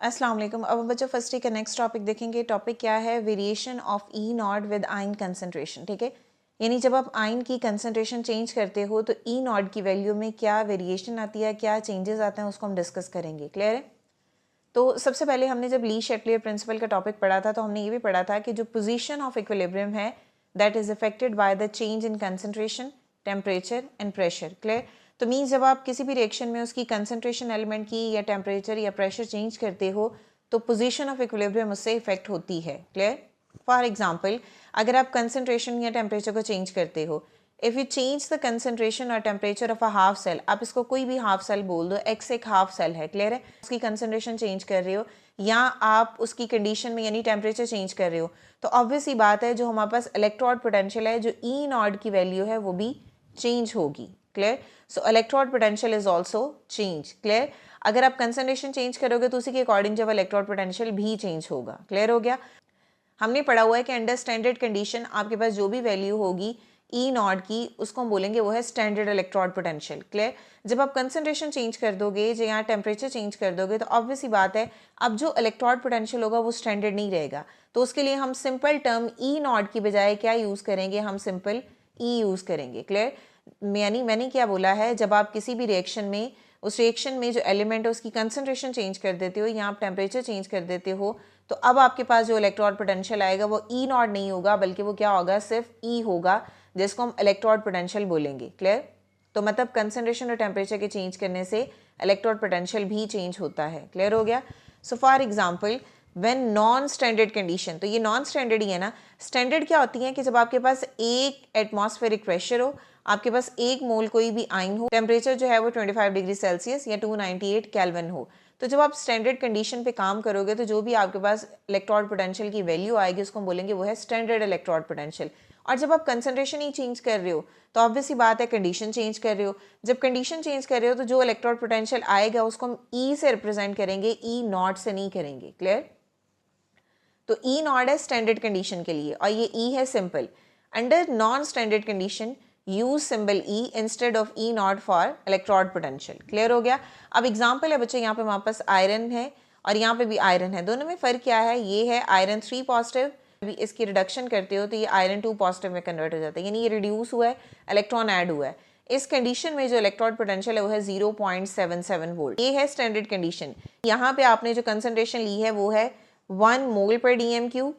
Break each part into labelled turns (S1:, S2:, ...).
S1: अस्सलाम वालेकुम। अब बच्चों फर्स्ट डे का नेक्स्ट टॉपिक देखेंगे। टॉपिक क्या है? Variation of E not with ion concentration. ठीक है, यानी जब आप आयन की कंसंट्रेशन चेंज करते हो तो ई नॉट की वैल्यू में क्या वेरिएशन आती है, क्या चेंजेस आते हैं, उसको हम डिस्कस करेंगे। क्लियर है? तो सबसे पहले हमने जब ली शेटलियर प्रिंसिपल का टॉपिक पढ़ा था तो हमने ये भी पढ़ा था कि जो पोजीशन ऑफ इक्विलिब्रियम है that is affected by the change in concentration, temperature and pressure. Clear? तो मीन्स जब आप किसी भी रिएक्शन में उसकी कंसंट्रेशन एलिमेंट की या टेम्परेचर या प्रेशर चेंज करते हो तो पोजीशन ऑफ इक्विलिब्रियम उससे इफेक्ट होती है। क्लियर? फॉर एग्जाम्पल, अगर आप कंसंट्रेशन या टेम्परेचर को चेंज करते हो, if you change the concentration और temperature of a half cell, आप इसको कोई भी हाफ सेल बोल दो, एक्स एक हाफ सेल है। क्लियर है? उसकी कंसंट्रेशन चेंज कर रहे हो या आप उसकी कंडीशन में यानी टेम्परेचर चेंज कर रहे हो तो ऑब्वियस ही बात है जो हमारे पास इलेक्ट्रोड पोटेंशियल है, जो ई नॉट की वैल्यू है वो भी चेंज होगी। Clear? So electrode potential is also change. Clear? अगर आप कंसंट्रेशन चेंज करोगे तो उसी के अकॉर्डिंग जब इलेक्ट्रोड पोटेंशियल भी चेंज होगा। क्लियर हो गया? हमने पढ़ा हुआ है कि अंडर स्टैंडर्ड कंडीशन आपके पास जो भी वैल्यू होगी ई नॉट की उसको हम बोलेंगे वो है स्टैंडर्ड इलेक्ट्रोड पोटेंशियल। क्लियर? जब आप कंसंट्रेशन चेंज कर दोगे या टेम्परेचर चेंज कर दोगे तो ऑब्वियस ही बात है अब जो इलेक्ट्रोड पोटेंशियल होगा वो स्टैंडर्ड नहीं रहेगा। तो उसके लिए हम सिंपल टर्म ई नॉट की बजाय क्या यूज़ करेंगे? हम सिंपल ई यूज़ करेंगे। क्लियर? यानी मैंने क्या बोला है, जब आप किसी भी रिएक्शन में उस रिएक्शन में जो एलिमेंट है उसकी कंसंट्रेशन चेंज कर देते हो या आप टेम्परेचर चेंज कर देते हो तो अब आपके पास जो इलेक्ट्रोड पोटेंशियल आएगा वो ई नॉट नहीं होगा बल्कि वो क्या होगा? सिर्फ ई होगा, जिसको हम इलेक्ट्रोड पोटेंशियल बोलेंगे। क्लियर? तो मतलब कंसंट्रेशन और टेम्परेचर के चेंज करने से इलेक्ट्रोड पोटेंशियल भी चेंज होता है। क्लियर हो गया? So for example when non standard condition, तो ये नॉन स्टैंडर्ड ही है ना। स्टैंडर्ड क्या होती है कि जब आपके पास एक एटमॉस्फेरिक प्रेशर हो, आपके पास एक मोल कोई भी आयन हो, टेम्परेचर जो है वो 25 डिग्री सेल्सियस या 298 केल्विन हो, तो जब आप स्टैंडर्ड कंडीशन पे काम करोगे तो जो भी आपके पास इलेक्ट्रोड पोटेंशियल की वैल्यू आएगी उसको हम बोलेंगे वो है स्टैंडर्ड इलेक्ट्रोड पोटेंशियल। और जब आप कंसंट्रेशन ही चेंज कर रहे हो तो ऑब्वियस ही बात है कंडीशन चेंज कर रहे हो। जब कंडीशन चेंज कर रहे हो तो जो इलेक्ट्रोड पोटेंशियल आएगा उसको हम ई से रिप्रेजेंट करेंगे, ई नॉट से नहीं करेंगे। क्लियर? तो ई नॉट है स्टैंडर्ड कंडीशन के लिए और ये ई है simple. Under non standard condition use symbol E instead of E not for electrode potential. Clear हो गया? अब एग्जांपल है बच्चे, यहाँ पे हमारे पास आयरन है और यहाँ पे भी आयरन है, दोनों में फ़र्क क्या है? ये है आयरन 3 पॉजिटिव, अभी इसकी रिडक्शन करते हो तो ये आयरन 2 पॉजिटिव में कन्वर्ट हो जाता है, यानी ये रिड्यूस हुआ है, इलेक्ट्रॉन ऐड हुआ है। इस कंडीशन में जो इलेक्ट्रोड पोटेंशियल है वो है 0.77 वोल्ट। ये है स्टैंडर्ड कंडीशन। यहाँ पे आपने जो कंसंट्रेशन ली है वो है 1 मोल पर DMQ।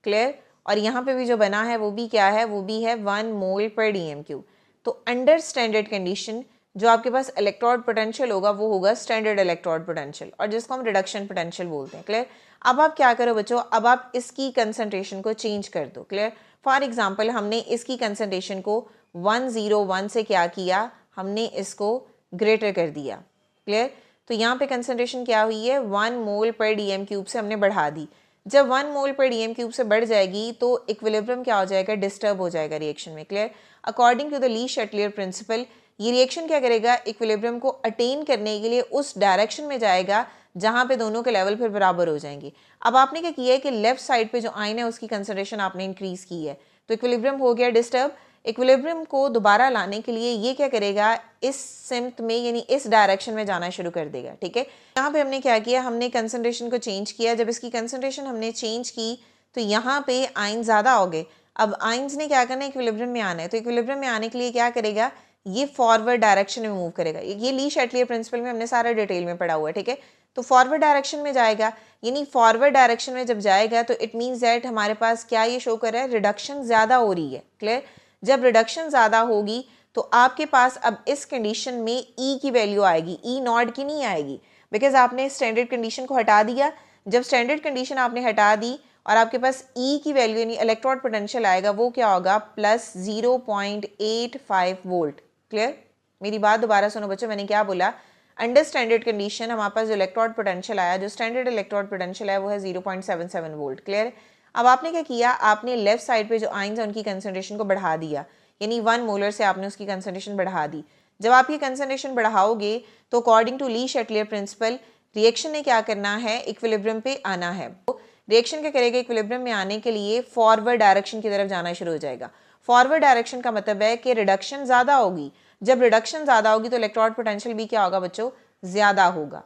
S1: क्लियर? और यहाँ पे भी जो बना है वो भी क्या है? वो भी है 1 मोल पर DMQ। तो अंडर स्टैंडर्ड कंडीशन जो आपके पास इलेक्ट्रोड पोटेंशियल होगा वो होगा स्टैंडर्ड इलेक्ट्रोड पोटेंशियल और जिसको हम रिडक्शन पोटेंशियल बोलते हैं। क्लियर? अब आप क्या करो बच्चों, अब आप इसकी कंसंट्रेशन को चेंज कर दो। क्लियर? फॉर एग्जाम्पल हमने इसकी कंसंट्रेशन को 101 से क्या किया? हमने इसको ग्रेटर कर दिया। क्लियर? तो यहाँ पे कंसंट्रेशन क्या हुई है? 1 मोल पर DMQ से हमने बढ़ा दी। जब 1 मोल पर DMQ से बढ़ जाएगी तो इक्विलिब्रियम क्या हो जाएगा? डिस्टर्ब हो जाएगा रिएक्शन में। Clear? According to the Le Chatelier principle ये रिएक्शन क्या करेगा? इक्विलिब्रियम को अटेन करने के लिए उस डायरेक्शन में जाएगा जहां पे दोनों के लेवल फिर बराबर हो जाएंगे। अब आपने क्या किया है कि लेफ्ट साइड पे जो आयन है उसकी कंसंट्रेशन आपने इंक्रीज की है तो इक्विलिब्रियम हो गया डिस्टर्ब। इक्विलिब्रियम को दोबारा लाने के लिए ये क्या करेगा? इस सिम्त में यानी इस डायरेक्शन में जाना शुरू कर देगा। ठीक है? यहाँ पे हमने क्या किया? हमने कंसंट्रेशन को चेंज किया। जब इसकी कंसंट्रेशन हमने चेंज की तो यहाँ पे आयन ज़्यादा हो गए। अब आयन्स ने क्या करना है? इक्विलिब्रियम में आना है। तो इक्विलिब्रियम में आने के लिए क्या करेगा? ये फॉरवर्ड डायरेक्शन में मूव करेगा। ये ली शेटलियर प्रिंसिपल में हमने सारा डिटेल में पढ़ा हुआ है। ठीक है? तो फॉरवर्ड डायरेक्शन में जाएगा, यानी फॉरवर्ड डायरेक्शन में जब जाएगा तो इट मीन्स दैट हमारे पास क्या ये शो कर रहा है? रिडक्शन ज़्यादा हो रही है। क्लियर? जब रिडक्शन ज़्यादा होगी तो आपके पास अब इस कंडीशन में ई की वैल्यू आएगी, ई नॉट की नहीं आएगी, बिकॉज आपने स्टैंडर्ड कंडीशन को हटा दिया। जब स्टैंडर्ड कंडीशन आपने हटा दी और आपके पास ई की वैल्यू यानी इलेक्ट्रोड पोटेंशियल आएगा वो क्या होगा? Plus 0.85 volt. क्लियर? मेरी बात दोबारा सुनो बच्चों, मैंने क्या बोला? अंडर स्टैंडर्ड कंडीशन हमारे पास जो इलेक्ट्रोड पोटेंशियल आया, जो स्टैंडर्ड इलेक्ट्रोड पोटेंशियल है वो है 0.77 वोल्ट। क्लियर? अब आपने क्या किया? आपने लेफ्ट साइड पे जो आयन्स हैं उनकी कंसंट्रेशन को बढ़ा दिया, यानी 1 मोलर से आपने उसकी कंसंट्रेशन बढ़ा दी। जब आप ये कंसंट्रेशन बढ़ाओगे तो according to Le Chatelier principle reaction ने क्या करना है? इक्विलिब्रियम पे आना है। रिएक्शन क्या करेगा? इक्विलिब्रियम में आने के लिए फॉरवर्ड डायरेक्शन की तरफ जाना शुरू हो जाएगा। फॉरवर्ड डायरेक्शन का मतलब है कि रिडक्शन ज़्यादा होगी। जब रिडक्शन ज़्यादा होगी तो इलेक्ट्रोड पोटेंशियल भी क्या होगा बच्चों? ज़्यादा होगा।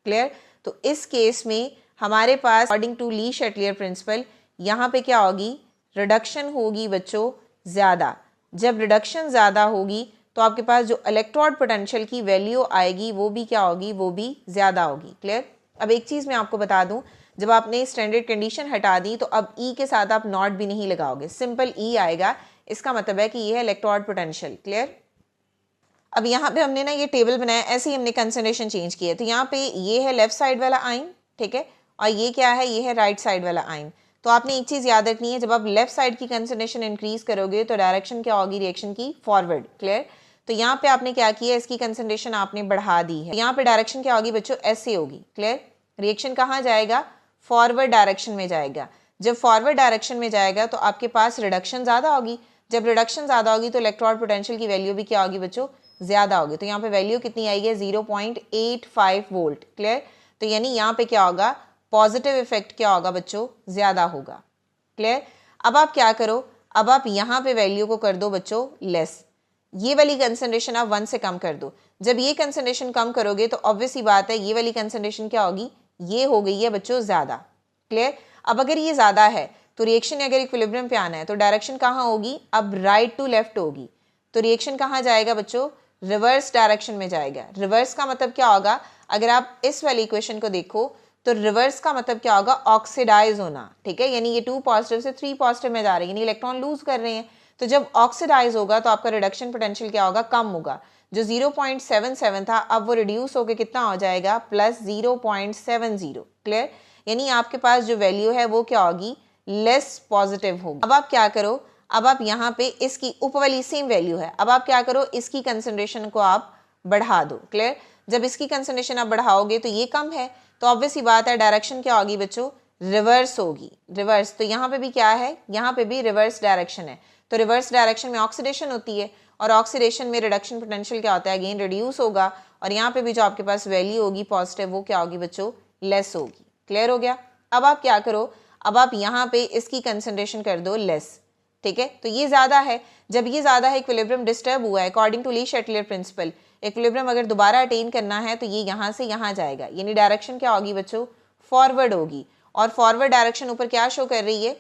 S1: क्लियर? तो इस केस में हमारे पास according to Le Chatelier principal यहाँ पे क्या होगी, रिडक्शन होगी बच्चों ज़्यादा। जब रिडक्शन ज़्यादा होगी तो आपके पास जो इलेक्ट्रोड पोटेंशियल की वैल्यू आएगी वो भी क्या होगी, वो भी ज़्यादा होगी। क्लियर। अब एक चीज़ मैं आपको बता दूं, जब आपने स्टैंडर्ड कंडीशन हटा दी तो अब ई के साथ आप नॉट भी नहीं लगाओगे, सिंपल ई आएगा। इसका मतलब है कि ये है इलेक्ट्रोड पोटेंशियल। क्लियर। अब यहाँ पे हमने ना ये टेबल बनाया, ऐसे ही हमने कंसंट्रेशन चेंज किया। तो यहाँ पे ये है लेफ्ट साइड वाला आयन, ठीक है, और ये क्या है, ये है राइट साइड वाला आयन। तो आपने एक चीज़ याद रखनी है, जब आप लेफ्ट साइड की कंसंट्रेशन इंक्रीज करोगे तो डायरेक्शन क्या होगी रिएक्शन की, फॉरवर्ड। क्लियर। तो यहाँ पे आपने क्या किया, इसकी कंसंट्रेशन आपने बढ़ा दी है। यहाँ पे डायरेक्शन क्या होगी बच्चों, ऐसे होगी। क्लियर। रिएक्शन कहाँ जाएगा, फॉरवर्ड डायरेक्शन में जाएगा। जब फॉरवर्ड डायरेक्शन में जाएगा तो आपके पास रिडक्शन ज़्यादा होगी। जब रिडक्शन ज़्यादा होगी तो इलेक्ट्रोड पोटेंशियल की वैल्यू भी क्या होगी बच्चों, ज़्यादा होगी। तो यहाँ पे वैल्यू कितनी आएगी, 0.85 वोल्ट। क्लियर। तो यानी यहाँ पे क्या होगा, पॉजिटिव इफेक्ट क्या होगा बच्चों, ज़्यादा होगा। क्लियर। अब आप क्या करो, अब आप यहाँ पे वैल्यू को कर दो बच्चों लेस, ये वाली कंसंट्रेशन आप 1 से कम कर दो। जब ये कंसंट्रेशन कम करोगे तो ऑब्वियस ही बात है ये वाली कंसंट्रेशन क्या होगी, ये हो गई है बच्चों ज़्यादा। क्लियर। अब अगर ये ज़्यादा है तो रिएक्शन अगर इक्विलिब्रियम पे आना है तो डायरेक्शन कहाँ होगी, अब राइट टू लेफ्ट होगी। तो रिएक्शन कहाँ जाएगा बच्चों, रिवर्स डायरेक्शन में जाएगा। रिवर्स का मतलब क्या होगा, अगर आप इस वाली इक्वेशन को देखो तो रिवर्स का मतलब क्या होगा, ऑक्सीडाइज होना। ठीक है, यानी ये 2 पॉजिटिव से 3 पॉजिटिव में जा रहे हैं, यानी इलेक्ट्रॉन लूज कर रहे हैं। तो जब ऑक्सीडाइज होगा तो आपका रिडक्शन पोटेंशियल क्या होगा, कम होगा। जो 0.77 था अब वो रिड्यूस होकर कितना हो जाएगा, प्लस 0.70। क्लियर। यानी आपके पास जो वैल्यू है वो क्या होगी, लेस पॉजिटिव होगी। अब आप क्या करो, अब आप यहाँ पे इसकी ऊपर वाली सेम वैल्यू है, अब आप क्या करो, इसकी कंसंट्रेशन को आप बढ़ा दो। क्लियर। जब इसकी कंसंट्रेशन आप बढ़ाओगे तो ये कम है, तो ऑब्वियस ही बात है डायरेक्शन क्या होगी बच्चों, रिवर्स होगी। रिवर्स, तो यहाँ पे भी क्या है, यहाँ पे भी रिवर्स डायरेक्शन है। तो रिवर्स डायरेक्शन में ऑक्सीडेशन होती है और ऑक्सीडेशन में रिडक्शन पोटेंशियल क्या होता है, अगेन रिड्यूस होगा। और यहाँ पे भी जो आपके पास वैल्यू होगी पॉजिटिव वो क्या होगी बच्चों, लेस होगी। क्लियर हो गया। अब आप क्या करो, अब आप यहाँ पे इसकी कंसंट्रेशन कर दो लेस। ठीक है, तो ये ज़्यादा है। जब ये ज़्यादा है, इक्विलिब्रियम डिस्टर्ब हुआ है according to Le Chatelier principle. Equilibrium अगर दोबारा अटेन करना है तो ये यहाँ से यहाँ जाएगा, यानी डायरेक्शन क्या होगी बच्चों, फॉरवर्ड होगी। और फॉरवर्ड डायरेक्शन ऊपर क्या शो कर रही है,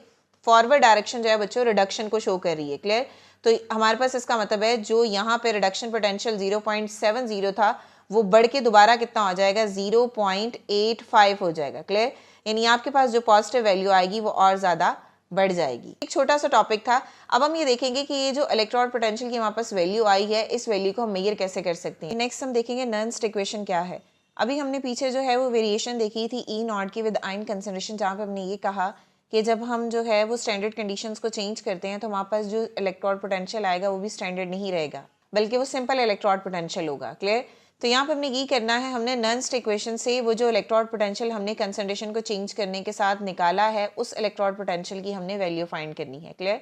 S1: फॉरवर्ड डायरेक्शन जो है बच्चों रिडक्शन को शो कर रही है। क्लियर। तो हमारे पास इसका मतलब है जो यहाँ पे रिडक्शन पोटेंशियल 0.70 था वो बढ़ के दोबारा कितना हो जाएगा, 0.85 हो जाएगा। क्लियर। यानी आपके पास जो पॉजिटिव वैल्यू आएगी वो और ज़्यादा बढ़ जाएगी। एक छोटा सा टॉपिक था। अब हम ये देखेंगे कि ये जो इलेक्ट्रोड पोटेंशियल की हमारे पास वैल्यू आई है, इस वैल्यू को हम मेजर कैसे कर सकते हैं। नेक्स्ट हम देखेंगे नर्न्स्ट इक्वेशन क्या है। अभी हमने पीछे जो है वो वेरिएशन देखी थी ई नॉट की विद आयन कंसंट्रेशन, जहाँ पे हमने ये कहा कि जब हम जो है वो स्टैंडर्ड कंडीशंस को चेंज करते हैं तो हमारे पास जो इलेक्ट्रोड पोटेंशियल आएगा वो भी स्टैंडर्ड नहीं रहेगा, बल्कि वो सिंपल इलेक्ट्रोड पोटेंशियल होगा। क्लियर। तो यहाँ पे हमने ये करना है, हमने नर्न्स्ट इक्वेशन से वो जो इलेक्ट्रोड पोटेंशियल हमने कंसंट्रेशन को चेंज करने के साथ निकाला है उस इलेक्ट्रोड पोटेंशियल की हमने वैल्यू फाइंड करनी है। क्लियर।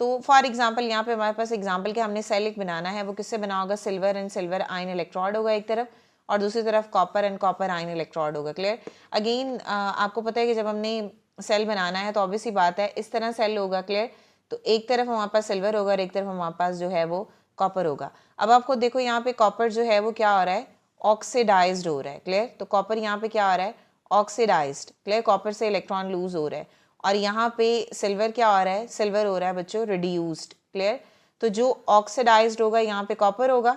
S1: तो फॉर एग्जांपल यहाँ पे हमारे पास एग्जांपल के हमने सेल एक बनाना है, वो किससे बना होगा, silver and silver ion electrode होगा एक तरफ, और दूसरी तरफ copper and copper ion electrode होगा। क्लियर। अगेन आपको पता है कि जब हमने सेल बनाना है तो ऑब्वियसली बात है इस तरह सेल होगा। क्लियर। तो एक तरफ हमारे पास सिल्वर होगा और एक तरफ हमारे पास जो है वो कॉपर होगा। अब आपको देखो यहाँ पे कॉपर जो है वो क्या हो रहा है, ऑक्सीडाइज्ड हो रहा है। क्लियर। तो कॉपर यहाँ पे क्या हो रहा है, ऑक्सीडाइज्ड। क्लियर। कॉपर से इलेक्ट्रॉन लूज हो रहा है। और यहाँ पे सिल्वर क्या हो रहा है, सिल्वर हो रहा है बच्चों रिड्यूस्ड। क्लियर। तो जो ऑक्सीडाइज्ड होगा यहाँ पे कॉपर होगा।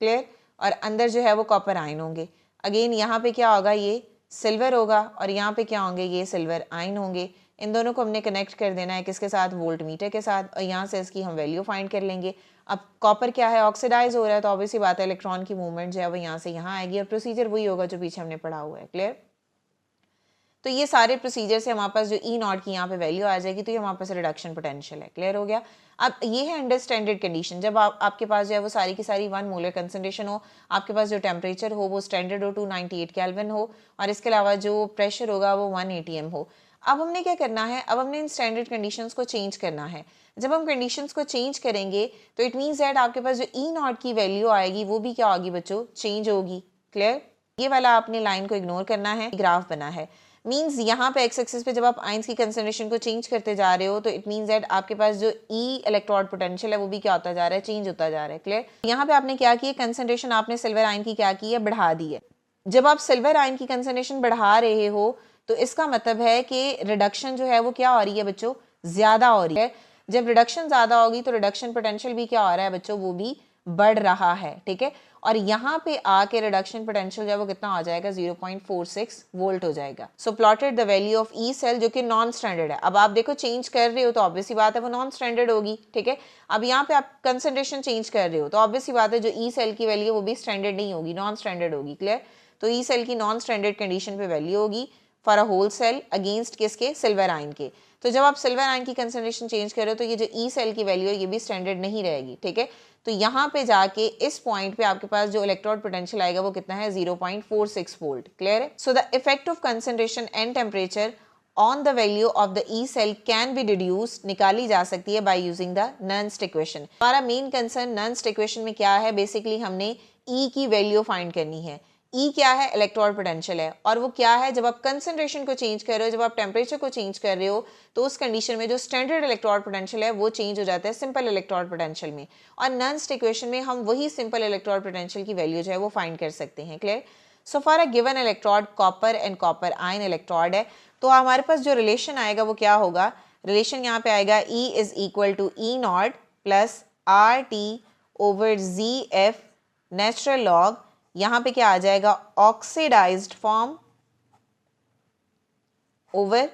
S1: क्लियर। और अंदर जो है वो कॉपर आयन होंगे। अगेन यहाँ पे क्या होगा, ये सिल्वर होगा और यहाँ पे क्या होंगे, ये सिल्वर आयन होंगे। इन दोनों को हमने कनेक्ट कर देना है किसके साथ, वोल्ट मीटर के साथ, और यहाँ से इसकी हम वैल्यू फाइंड कर लेंगे। अब कॉपर क्या है, ऑक्सीडाइज हो रहा है, तो ऑब्वियसली बात है इलेक्ट्रॉन की मूवमेंट जो है वो यहाँ से यहाँ आएगी और प्रोसीजर वही होगा जो पीछे हमने पढ़ा हुआ है। क्लियर। तो ये सारे प्रोसीजर से हमारे पास जो ई नॉट की यहाँ पे वैल्यू आ जाएगी, तो ये हमारे पास रिडक्शन पोटेंशियल है। क्लियर हो गया। अब ये है अंडर स्टैंडर्ड कंडीशन, जब आपके पास जो है वो सारी की सारी 1 मोलर कंसंट्रेशन हो, आपके पास जो टेम्परेचर हो वो स्टैंडर्ड हो 298 केल्विन हो, और इसके अलावा जो प्रेशर होगा वो 1 atm हो। अब हमने क्या करना है, अब हमने इन स्टैंडर्ड कंडीशंस को चेंज करना है। जब हम कंडीशंस को चेंज करेंगे तो इट मीन्स दैट आपके पास जो ई नॉट की वैल्यू आएगी वो भी क्या होगी बच्चों, चेंज होगी। क्लियर। ये वाला आपने लाइन को इग्नोर करना है, ग्राफ बना है। मीन्स यहाँ पे एक्स एक्सिस पे जब आप आयंस की कंसंट्रेशन को चेंज करते जा रहे हो तो इट मीन्स दैट आपके पास जो ई इलेक्ट्रोड पोटेंशियल है वो भी क्या होता जा रहा है, चेंज होता जा रहा है। क्लियर। यहाँ पे आपने क्या किया, कंसंट्रेशन आपने सिल्वर आयन की क्या की है, बढ़ा दी है। जब आप सिल्वर आयन की कंसंट्रेशन बढ़ा रहे हो तो इसका मतलब है कि रिडक्शन जो है वो क्या हो रही है बच्चों, ज़्यादा हो रही है। जब रिडक्शन ज़्यादा होगी तो रिडक्शन पोटेंशियल भी क्या हो रहा है बच्चों, वो भी बढ़ रहा है, ठीक है। और यहाँ पे आके रिडक्शन पोटेंशियल जो है वो कितना हो जाएगा, 0.46 वोल्ट हो जाएगा। So plotted the value of E cell जो कि नॉन स्टैंडर्ड है। अब आप देखो चेंज कर रहे हो तो ऑब्वियसली बात है वो नॉन स्टैंडर्ड होगी, ठीक है। अब यहाँ पे आप कंसंट्रेशन चेंज कर रहे हो तो ऑब्वियसली बात है जो ई सेल की वैल्यू वो भी स्टैंडर्ड नहीं होगी, नॉन स्टैंडर्ड होगी, क्लियर। तो ई सेल की नॉन स्टैंडर्ड कंडीशन पे वैल्यू होगी for a whole cell against किसके, सिल्वर आयन के। तो जब आप सिल्वर आयन की कंसंट्रेशन चेंज करो तो ये जो ई सेल की वैल्यू है ये भी स्टैंडर्ड नहीं रहेगी, ठीक है। तो यहाँ पे जाके इस पॉइंट पे आपके पास जो इलेक्ट्रोड पोटेंशियल आएगा वो कितना है, 0.46 वोल्ट, क्लियर है। So the effect of concentration and temperature on the value of the E cell can be deduced, निकाली जा सकती है by using the Nernst equation. हमारा मेन कंसर्न नर्न्स्ट इक्वेशन में क्या है, बेसिकली हमने ई की वैल्यू फाइंड करनी है। ई क्या है, इलेक्ट्रोड पोटेंशियल है, और वो क्या है, जब आप कंसंट्रेशन को चेंज कर रहे हो, जब आप टेम्परेचर को चेंज कर रहे हो तो उस कंडीशन में जो स्टैंडर्ड इलेक्ट्रोड पोटेंशियल है वो चेंज हो जाता है सिंपल इलेक्ट्रोड पोटेंशियल में, और नर्न्स्ट इक्वेशन में हम वही सिंपल इलेक्ट्रोड पोटेंशियल की वैल्यू जो है वो फाइंड कर सकते हैं, clear. So for a given electrode copper and copper ion electrode है, तो हमारे पास जो रिलेशन आएगा वो क्या होगा, रिलेशन यहाँ पे आएगा E is equal to E naught plus R T over G F natural log, यहाँ पे क्या आ जाएगा, ऑक्सीडाइज्ड फॉर्म ओवर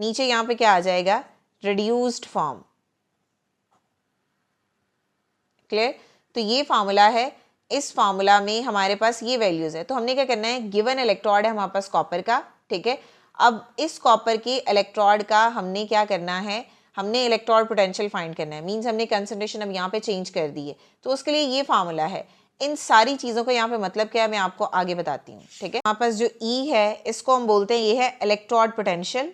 S1: नीचे यहाँ पे क्या आ जाएगा, रिड्यूस्ड फॉर्म, क्लियर। तो ये फार्मूला है, इस फार्मूला में हमारे पास ये वैल्यूज है। तो हमने क्या करना है, गिवन इलेक्ट्रोड है हमारे पास कॉपर का, ठीक है। अब इस कॉपर के इलेक्ट्रोड का हमने क्या करना है, हमने इलेक्ट्रोड पोटेंशियल फाइंड करना है, मींस हमने कंसंट्रेशन अब यहाँ पे चेंज कर दी है, तो उसके लिए ये फार्मूला है। इन सारी चीज़ों का यहाँ पे मतलब क्या है मैं आपको आगे बताती हूँ, ठीक है। हमारे पास जो E है इसको हम बोलते हैं ये है इलेक्ट्रोड पोटेंशियल,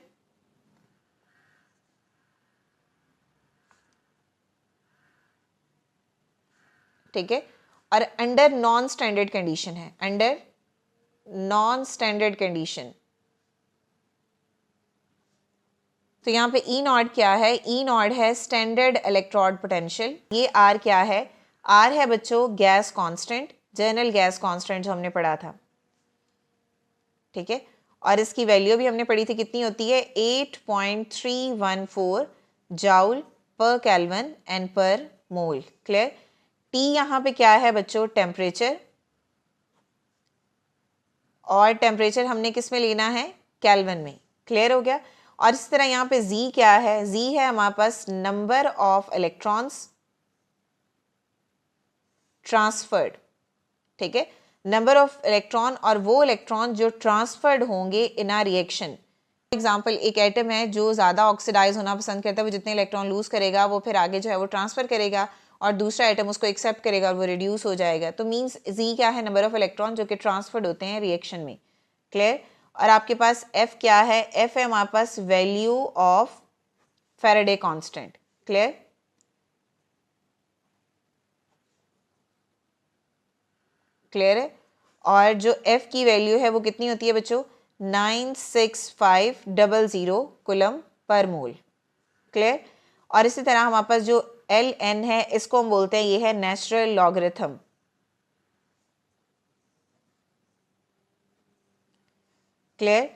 S1: ठीक है। और अंडर नॉन स्टैंडर्ड कंडीशन है, अंडर नॉन स्टैंडर्ड कंडीशन, तो यहाँ पे ई नॉट क्या है, ई नॉट है स्टैंडर्ड इलेक्ट्रोड पोटेंशियल। ये आर क्या है, आर है बच्चों gas constant, general gas constant जो हमने पढ़ा था, ठीक है। और इसकी वैल्यू भी हमने पढ़ी थी, कितनी होती है, 8.314 जाउल पर केल्विन एंड पर मोल, क्लियर। टी यहाँ पे क्या है बच्चों, टेम्परेचर, और टेम्परेचर हमने किस में लेना है, केल्विन में, क्लियर हो गया। और इस तरह यहाँ पे जी क्या है, जी है हमारे पास नंबर ऑफ इलेक्ट्रॉन्स ट्रांसफर्ड, ठीक है, नंबर ऑफ इलेक्ट्रॉन, और वो इलेक्ट्रॉन जो ट्रांसफर्ड होंगे इन आ रिएक्शन। एग्जाम्पल, एक एटम है जो ज़्यादा ऑक्सीडाइज होना पसंद करता है, वो जितने इलेक्ट्रॉन लूज करेगा वो फिर आगे जो है वो ट्रांसफर करेगा, और दूसरा एटम उसको एक्सेप्ट करेगा और वो रिड्यूस हो जाएगा। तो मीन्स जी क्या है, नंबर ऑफ इलेक्ट्रॉन जो कि ट्रांसफर्ड होते हैं रिएक्शन में, क्लियर। और आपके पास एफ क्या है, एफ है हमारे पास value of Faraday constant, clear. Clear है। और जो एफ की वैल्यू है वो कितनी होती है बच्चों, 96500 कूलम पर मोल, क्लियर। और इसी तरह हमारे पास जो एल एन है इसको हम बोलते हैं ये है नेचुरल लॉगरिथम, क्लियर।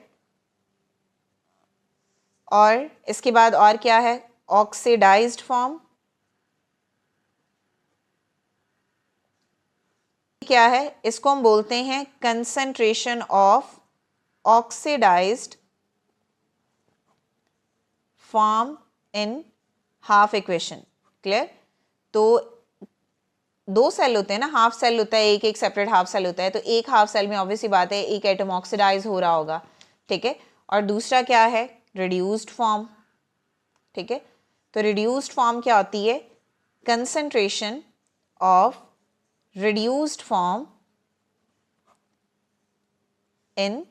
S1: और इसके बाद और क्या है, ऑक्सीडाइज्ड फॉर्म, क्या है, इसको हम बोलते हैं concentration of oxidized form in half equation, clear. तो दो सेल होते हैं ना, हाफ सेल होता है, एक एक सेपरेट हाफ सेल होता है, तो एक हाफ सेल में ऑब्वियसली बात है एक एटम ऑक्सीडाइज हो रहा होगा, ठीक है। और दूसरा क्या है, रिड्यूस्ड फॉर्म, ठीक है। तो रिड्यूस्ड फॉर्म क्या होती है, concentration of reduced form in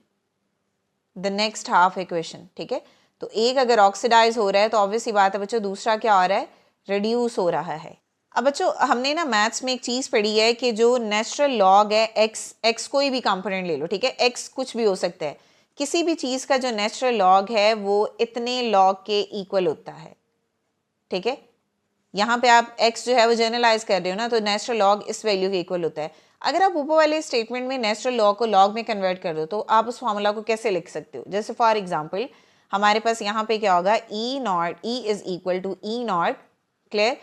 S1: the next half equation, ठीक है। तो एक अगर ऑक्सीडाइज हो रहा है तो ऑब्वियसली बात है बच्चों दूसरा क्या हो रहा है, रिड्यूस हो रहा है। अब बच्चों हमने ना मैथ्स में एक चीज़ पढ़ी है कि जो नेचुरल लॉग है, एक्स कोई भी कंपोनेंट ले लो, ठीक है, एक्स कुछ भी हो सकता है, किसी भी चीज़ का जो नेचुरल लॉग है वो इतने लॉग के इक्वल होता है, ठीक है। यहाँ पे आप x जो है वो जनरलाइज कर रहे हो ना, तो नेचुरल लॉग इस वैल्यू के इक्वल होता है। अगर आप ऊपर वाले स्टेटमेंट में नेचुरल लॉ को लॉग में कन्वर्ट कर दो तो आप उस फॉर्मूला को कैसे लिख सकते हो? जैसे फॉर एग्जांपल हमारे पास यहाँ पे क्या होगा, E naught, E is equal to E naught, clear,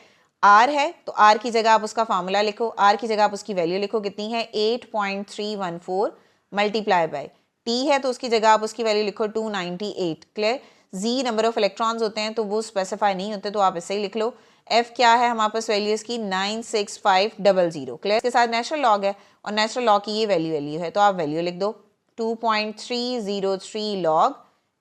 S1: R है तो आर की जगह आप उसका फार्मूला लिखो, आर की जगह आप उसकी वैल्यू लिखो, कितनी है 8.314 मल्टीप्लाई बाय, टी है तो उसकी जगह आप उसकी वैल्यू लिखो 298, clear, G number of electrons होते हैं तो वो स्पेसिफाई नहीं होते तो आप ऐसे ही लिख लो, एफ क्या है हमारे पास वैल्यू इसकी 96500, क्लियर, इसके साथ नेचुरल लॉग है और नेचुरल लॉग की ये वैल्यू है तो आप वैल्यू लिख दो 2.303 लॉग,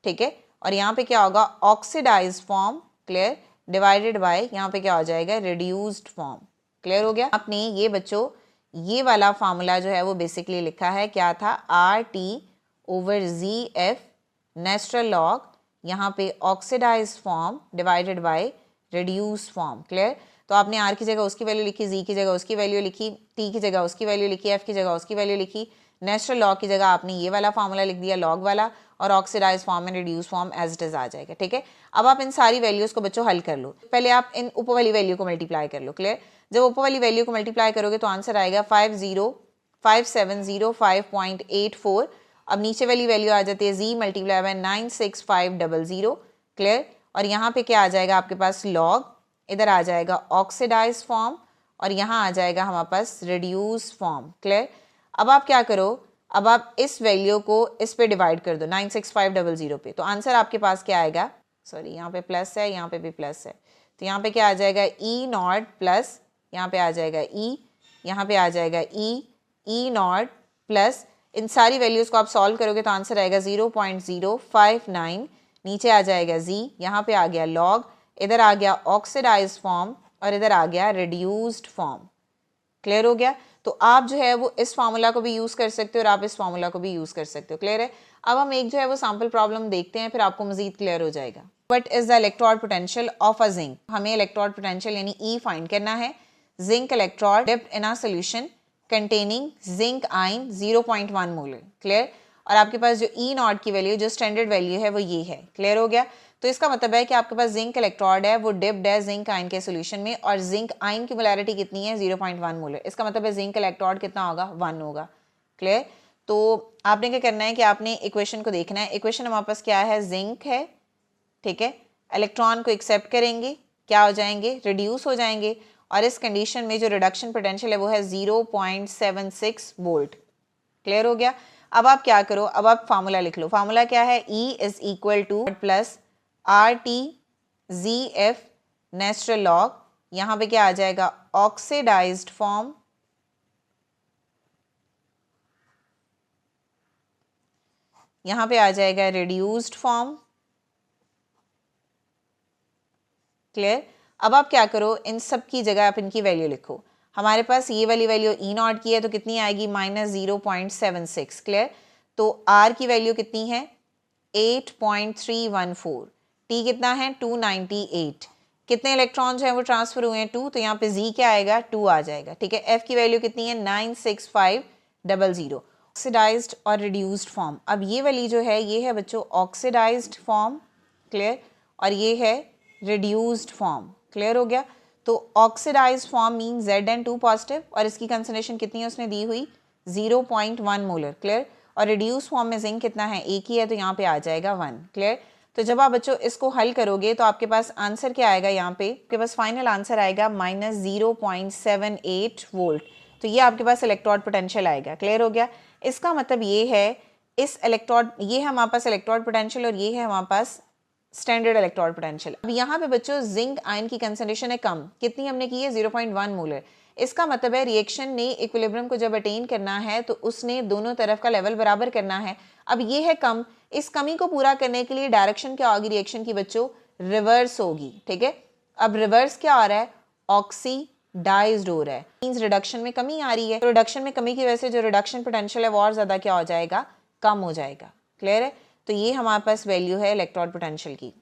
S1: ठीक है, और यहाँ पे क्या होगा oxidized form, clear, divided by यहाँ पे क्या हो जाएगा रिड्यूस्ड फॉर्म, क्लियर हो गया। आपने ये बच्चों ये वाला फार्मूला जो है वो बेसिकली लिखा है क्या था, R T over G F natural log यहाँ पे oxidized form divided by reduced form, clear. तो आपने आर की जगह उसकी वैल्यू लिखी, जी की जगह उसकी वैल्यू लिखी, टी की जगह उसकी वैल्यू लिखी, एफ की जगह उसकी वैल्यू लिखी, नेचुरल लॉग की जगह आपने ये वाला फार्मूला लिख दिया लॉग वाला, और oxidised form and reduced form as it is आ जाएगा, ठीक है। अब आप इन सारी वैल्यूज को बच्चों हल कर लो, पहले आप इन ऊपर वाली वैल्यू को मल्टीप्लाई कर लो, क्लियर। जब ऊपर वाली वैल्यू को मल्टीप्लाई करोगे तो आंसर आएगा 5705.84। अब नीचे वाली वैल्यू आ जाती है जी मल्टीप्लाई बाय 96500, क्लियर, और यहाँ पे क्या आ जाएगा आपके पास लॉग, इधर आ जाएगा ऑक्सीडाइज फॉर्म और यहाँ आ जाएगा हमारे पास रिड्यूस फॉर्म, क्लियर। अब आप क्या करो, अब आप इस वैल्यू को इस पे डिवाइड कर दो 96500 पे, तो आंसर आपके पास क्या आएगा, सॉरी यहाँ पे प्लस है यहाँ पे भी प्लस है, तो यहाँ पे क्या आ जाएगा ई नॉट प्लस, यहाँ पे आ जाएगा ई, यहाँ पे आ जाएगा ई नॉट प्लस, इन सारी वैल्यूज को आप सॉल्व करोगे तो आंसर आएगा 0.059, नीचे आ जाएगा जी, यहाँ पे आ गया लॉग, इधर आ गया ऑक्सीडाइज फॉर्म और इधर आ गया रिड्यूस्ड फॉर्म, क्लियर हो गया। तो आप जो है वो इस फार्मूला को भी यूज कर सकते हो और आप इस फार्मूला को भी यूज कर सकते हो, क्लियर है। अब हम एक जो है वो सैंपल प्रॉब्लम देखते हैं फिर आपको मजीद क्लियर हो जाएगा। What is the electrode potential of a zinc, हमें इलेक्ट्रोड पोटेंशियल यानी ई फाइंड करना है। Zinc electrode dipped in a solution containing zinc ion 0.1 molar, clear, और आपके पास जो ई नॉट की वैल्यू जो स्टैंडर्ड वैल्यू है वो ये है, क्लियर हो गया। तो इसका मतलब है कि आपके पास जिंक इलेक्ट्रोड है वो डिप्ड है जिंक आयन के सॉल्यूशन में और जिंक आयन की मोलैरिटी कितनी है 0.1 मोलर, इसका मतलब है जिंक इलेक्ट्रोड कितना होगा 1 होगा, क्लियर। तो आपने क्या करना है कि आपने इक्वेशन को देखना है, इक्वेशन हमारे पास क्या है जिंक है, ठीक है, इलेक्ट्रॉन को एक्सेप्ट करेंगे क्या हो जाएंगे रिड्यूस हो जाएंगे और इस कंडीशन में जो रिडक्शन पोटेंशियल है वो है 0.76 वोल्ट, क्लियर हो गया। अब आप क्या करो, अब आप फार्मूला लिख लो, फार्मूला क्या है E is equal two plus R T G F natural log, यहाँ पे क्या आ जाएगा ऑक्सीडाइज्ड फॉर्म, यहाँ पे आ जाएगा रिड्यूस्ड फॉर्म, क्लियर। अब आप क्या करो इन सब की जगह आप इनकी वैल्यू लिखो, हमारे पास ये वाली वैल्यू ई नॉट की है तो कितनी आएगी -0.76, क्लियर। तो आर की वैल्यू कितनी है 8.314, टी कितना है 298, कितने इलेक्ट्रॉन्स हैं वो ट्रांसफर हुए हैं 2, तो यहाँ पे जी क्या आएगा 2 आ जाएगा, ठीक है। एफ की वैल्यू कितनी है 96500, ऑक्सीडाइज्ड और रिड्यूस्ड फॉर्म। अब ये वाली जो है ये है बच्चों ऑक्सीडाइज्ड फॉर्म, क्लियर, और ये है रिड्यूस्ड फॉर्म, क्लियर हो गया। तो oxidised form mean Zn2 positive और इसकी कंसंट्रेशन कितनी है उसने दी हुई 0.1 मोलर, क्लियर, और रिड्यूस फॉर्म में जिंक कितना है एक ही है तो यहाँ पे आ जाएगा 1, क्लियर। तो जब आप बच्चों इसको हल करोगे तो आपके पास आंसर क्या आएगा, यहाँ पे आपके पास फाइनल आंसर आएगा -0.78 वोल्ट, तो ये आपके पास इलेक्ट्रोड पोटेंशियल आएगा, क्लियर हो गया। इसका मतलब ये है इस इलेक्ट्रोड, ये है हमारे पास इलेक्ट्रोड पोटेंशियल और ये है हमारे पास स्टैंडर्ड इलेक्ट्रोड पोटेंशियल। अब यहाँ पे बच्चों जिंक आयन की कंसंट्रेशन है कम, कितनी हमने की है 0.1 मोलर, इसका मतलब है रिएक्शन ने इक्विलिब्रियम को जब अटेन करना है तो उसने दोनों तरफ का लेवल बराबर करना है। अब ये है कम, इस कमी को पूरा करने के लिए डायरेक्शन क्या होगी रिएक्शन की बच्चों रिवर्स होगी, ठीक है। अब रिवर्स क्या हो रहा है ऑक्सीडाइज्ड हो रहा है, मींस रिडक्शन में कमी आ रही है, तो रिडक्शन में कमी की वजह से जो रिडक्शन पोटेंशियल है वो और ज्यादा क्या हो जाएगा कम हो जाएगा, क्लियर है। तो ये हमारे पास वैल्यू है इलेक्ट्रोड पोटेंशियल की।